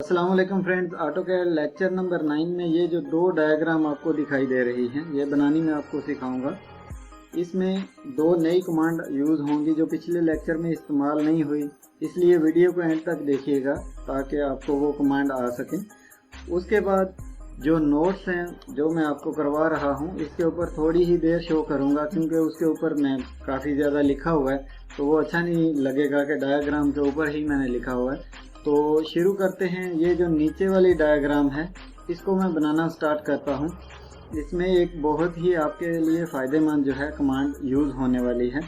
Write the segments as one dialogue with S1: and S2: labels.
S1: अस्सलाम वालेकुम friends, AutoCAD lecture number 9 में ये जो दो डायग्राम आपको दिखाई दे रही हैं ये बनानी मैं आपको सिखाऊंगा। इसमें दो नई कमांड यूज़ होंगी जो पिछले लेक्चर में इस्तेमाल नहीं हुई, इसलिए वीडियो को एंड तक देखिएगा ताकि आपको वो कमांड आ सके। उसके बाद जो नोट्स हैं जो मैं आपको करवा रहा हूँ इसके ऊपर थोड़ी ही देर शो करूँगा क्योंकि उसके ऊपर मैं काफ़ी ज़्यादा लिखा हुआ है तो वो अच्छा नहीं लगेगा कि डायग्राम के ऊपर ही मैंने लिखा हुआ है। तो शुरू करते हैं। ये जो नीचे वाली डायग्राम है इसको मैं बनाना स्टार्ट करता हूँ। इसमें एक बहुत ही आपके लिए फ़ायदेमंद जो है कमांड यूज़ होने वाली है।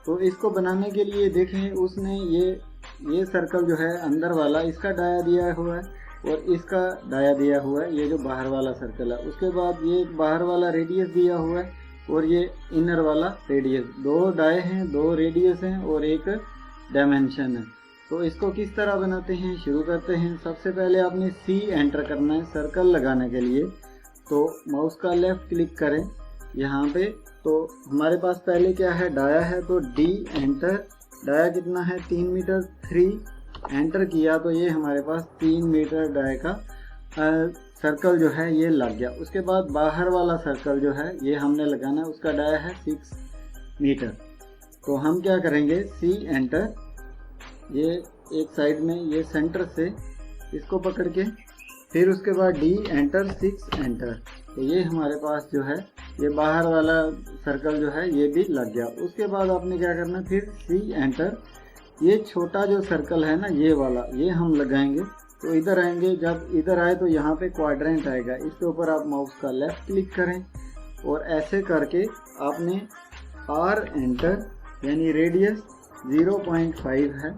S1: तो इसको बनाने के लिए देखें, उसने ये सर्कल जो है अंदर वाला इसका डाया दिया हुआ है और इसका डाया दिया हुआ है, ये जो बाहर वाला सर्कल है। उसके बाद ये बाहर वाला रेडियस दिया हुआ है और ये इनर वाला रेडियस। दो डाए हैं, दो रेडियस हैं और एक डायमेंशन है। तो इसको किस तरह बनाते हैं शुरू करते हैं। सबसे पहले आपने C एंटर करना है सर्कल लगाने के लिए। तो माउस का लेफ्ट क्लिक करें यहाँ पे। तो हमारे पास पहले क्या है, डाया है, तो D एंटर। डाया कितना है 3 मीटर, 3 एंटर किया तो ये हमारे पास 3 मीटर डाय का सर्कल जो है ये लग गया। उसके बाद बाहर वाला सर्कल जो है ये हमने लगाना है, उसका डाया है 6 मीटर। तो हम क्या करेंगे, C एंटर, ये एक साइड में ये सेंटर से इसको पकड़ के, फिर उसके बाद D एंटर, 6 एंटर। तो ये हमारे पास जो है ये बाहर वाला सर्कल जो है ये भी लग गया। उसके बाद आपने क्या करना है, फिर C एंटर। ये छोटा जो सर्कल है ना ये वाला, ये हम लगाएंगे। तो इधर आएंगे, जब इधर आए तो यहाँ पे क्वाड्रेंट आएगा, इसके ऊपर आप माउस का लेफ्ट क्लिक करें और ऐसे करके आपने R एंटर, यानी रेडियस 0.5 है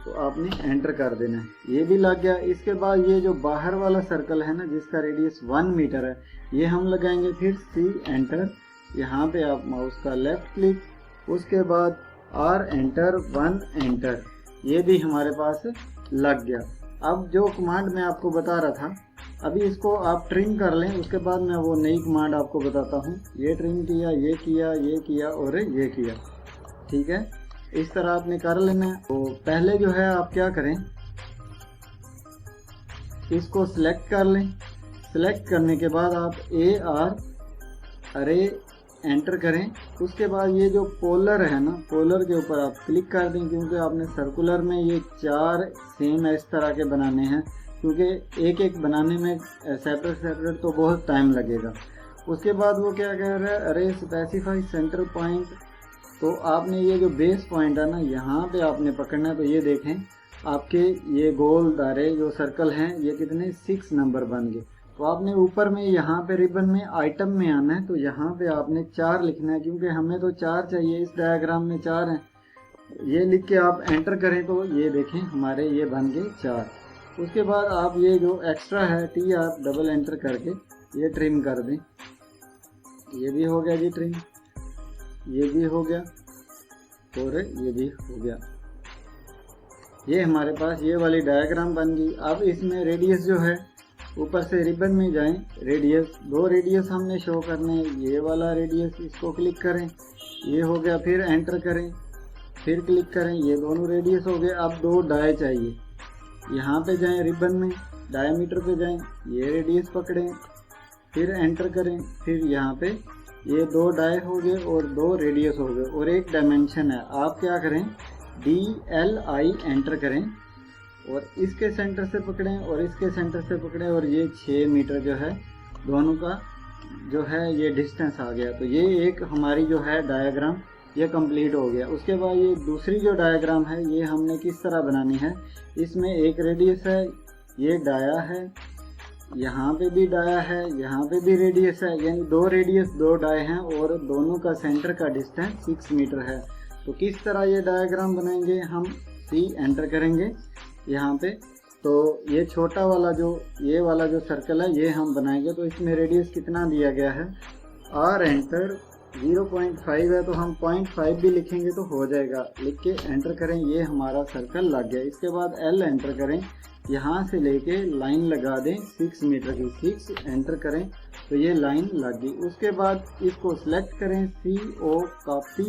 S1: तो आपने एंटर कर देना है, ये भी लग गया। इसके बाद ये जो बाहर वाला सर्कल है ना जिसका रेडियस 1 मीटर है ये हम लगाएंगे। फिर C एंटर, यहाँ पे आप माउस का लेफ्ट क्लिक, उसके बाद R एंटर, 1 एंटर, ये भी हमारे पास लग गया। अब जो कमांड मैं आपको बता रहा था अभी इसको आप ट्रिम कर लें, उसके बाद मैं वो नई कमांड आपको बताता हूँ। ये ट्रिम किया, ये किया, ये किया और ये किया, ठीक है। इस तरह आपने कर लेना है। तो पहले जो है आप क्या करें, इसको सिलेक्ट कर लें। सिलेक्ट करने के बाद आप AR अरे एंटर करें। उसके बाद ये जो पोलर है ना, पोलर के ऊपर आप क्लिक कर दें क्योंकि आपने सर्कुलर में ये 4 सेम इस तरह के बनाने हैं, क्योंकि एक एक बनाने में सेपरेट तो बहुत टाइम लगेगा। उसके बाद वो क्या कह रहा है, अरे स्पेसिफाई सेंटर पॉइंट। तो आपने ये जो बेस पॉइंट है ना यहाँ पे आपने पकड़ना है। तो ये देखें आपके ये गोल दायरे जो सर्कल हैं ये कितने 6 नंबर बन गए। तो आपने ऊपर में यहाँ पे रिबन में आइटम में आना है, तो यहाँ पे आपने 4 लिखना है क्योंकि हमें तो 4 चाहिए, इस डायग्राम में 4 हैं। ये लिख के आप एंटर करें तो ये देखें हमारे ये बन गए 4। उसके बाद आप ये जो एक्स्ट्रा है TR डबल एंटर करके ये ट्रिम कर दें। ये भी हो गया जी ट्रिम, ये भी हो गया और ये भी हो गया। ये हमारे पास ये वाली डायग्राम बन गई। अब इसमें रेडियस जो है ऊपर से रिबन में जाएं, रेडियस 2 रेडियस हमने शो करने हैं। ये वाला रेडियस, इसको क्लिक करें, ये हो गया। फिर एंटर करें, फिर क्लिक करें, ये दोनों रेडियस हो गए। अब 2 डाय चाहिए, यहाँ पे जाएं रिबन में, डायमीटर पे जाएं, ये रेडियस पकड़ें, फिर एंटर करें। फिर यहाँ पे ये 2 डाय हो गए और 2 रेडियस हो गए और एक डायमेंशन है। आप क्या करें, DLI एंटर करें और इसके सेंटर से पकड़ें और इसके सेंटर से पकड़ें और ये 6 मीटर जो है दोनों का जो है ये डिस्टेंस आ गया। तो ये एक हमारी जो है डायग्राम ये कंप्लीट हो गया। उसके बाद ये दूसरी जो डायग्राम है ये हमने किस तरह बनानी है, इसमें एक रेडियस है, ये डाया है, यहाँ पे भी डाया है, यहाँ पे भी रेडियस है, यानी 2 रेडियस 2 डाय हैं और दोनों का सेंटर का डिस्टेंस 6 मीटर है। तो किस तरह ये डायग्राम बनाएंगे, हम C एंटर करेंगे यहाँ पे। तो ये छोटा वाला जो ये वाला जो सर्कल है ये हम बनाएंगे। तो इसमें रेडियस कितना दिया गया है, R एंटर, 0.5 है तो हम 0.5 भी लिखेंगे तो हो जाएगा। लिख के एंटर करें, ये हमारा सर्कल लग गया। इसके बाद L एंटर करें, यहाँ से लेके लाइन लगा दें 6 मीटर की, 6 एंटर करें तो ये लाइन लग गई। उसके बाद इसको सिलेक्ट करें, CO कॉपी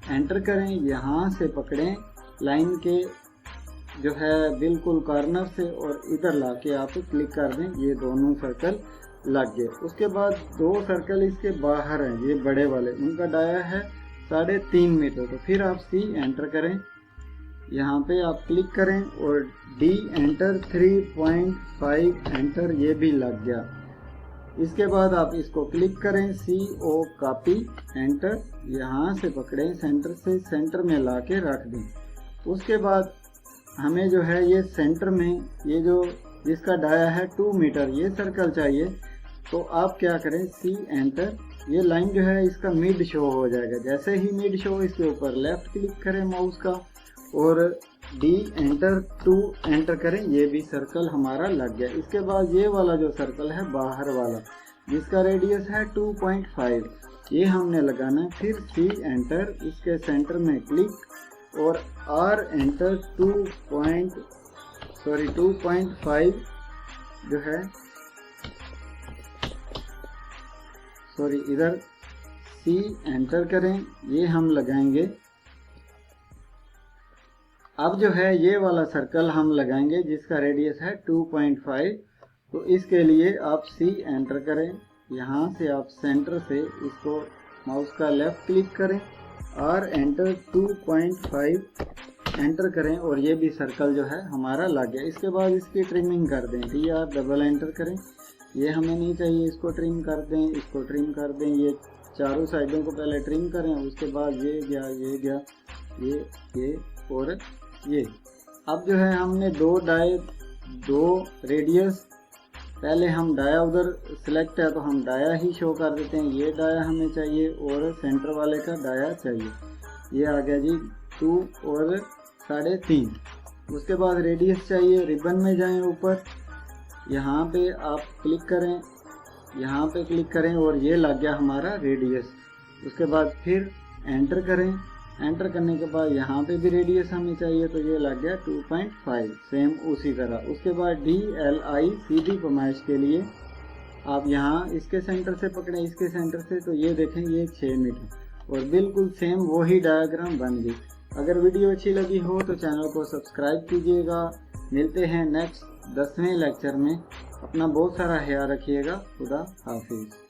S1: एंटर करें, यहाँ से पकड़ें लाइन के जो है बिल्कुल कॉर्नर से और इधर लाके आप क्लिक कर दें, ये दोनों सर्कल लग गए। उसके बाद 2 सर्कल इसके बाहर हैं, ये बड़े वाले, उनका डाया है 3.5 मीटर। तो फिर आप C एंटर करें, यहाँ पे आप क्लिक करें और D एंटर, 3.5 एंटर, ये भी लग गया। इसके बाद आप इसको क्लिक करें, CO कॉपी एंटर, यहाँ से पकड़ें सेंटर से, सेंटर में ला के रख दें। उसके बाद हमें जो है ये सेंटर में ये जो जिसका डाया है 2 मीटर ये सर्कल चाहिए। तो आप क्या करें, C एंटर, ये लाइन जो है इसका मिड शो हो जाएगा। जैसे ही मिड शो, इसके ऊपर लेफ्ट क्लिक करें माउस का और D एंटर, 2 एंटर करें, ये भी सर्कल हमारा लग गया। इसके बाद ये वाला जो सर्कल है बाहर वाला जिसका रेडियस है 2.5, ये हमने लगाना है। फिर C एंटर, इसके सेंटर में क्लिक और R एंटर, 2.5 जो है, इधर C एंटर करें, ये हम लगाएंगे। अब जो है ये वाला सर्कल हम लगाएंगे जिसका रेडियस है 2.5। तो इसके लिए आप C एंटर करें, यहाँ से आप सेंटर से इसको माउस का लेफ्ट क्लिक करें, R एंटर, 2.5 एंटर करें और ये भी सर्कल जो है हमारा लग गया। इसके बाद इसकी ट्रिमिंग कर दें, DR डबल एंटर करें, ये हमें नहीं चाहिए, इसको ट्रिम कर दें, इसको ट्रिम कर दें। ये चारों साइडों को पहले ट्रिम करें, उसके बाद ये गया, ये गया, ये और ये। अब जो है हमने 2 रेडियस, पहले हम डाया उधर सिलेक्ट है तो हम डाया ही शो कर देते हैं। ये डाया हमें चाहिए और सेंटर वाले का डाया चाहिए, ये आ गया जी 2 और 3.5। उसके बाद रेडियस चाहिए, रिबन में जाएं ऊपर, यहाँ पे आप क्लिक करें, यहाँ पे क्लिक करें और ये लग गया हमारा रेडियस। उसके बाद फिर एंटर करें, एंटर करने के बाद यहाँ पे भी रेडियस हमें चाहिए तो ये लग गया 2.5, सेम उसी तरह। उसके बाद DLI सीधी पैमाइश के लिए आप यहाँ इसके सेंटर से पकड़ें, इसके सेंटर से, तो ये देखें ये 6 मीटर और बिल्कुल सेम वही डायग्राम बन गई। अगर वीडियो अच्छी लगी हो तो चैनल को सब्सक्राइब कीजिएगा। मिलते हैं नेक्स्ट 10वें लेक्चर में। अपना बहुत सारा ख्याल रखिएगा। खुदा हाफिज।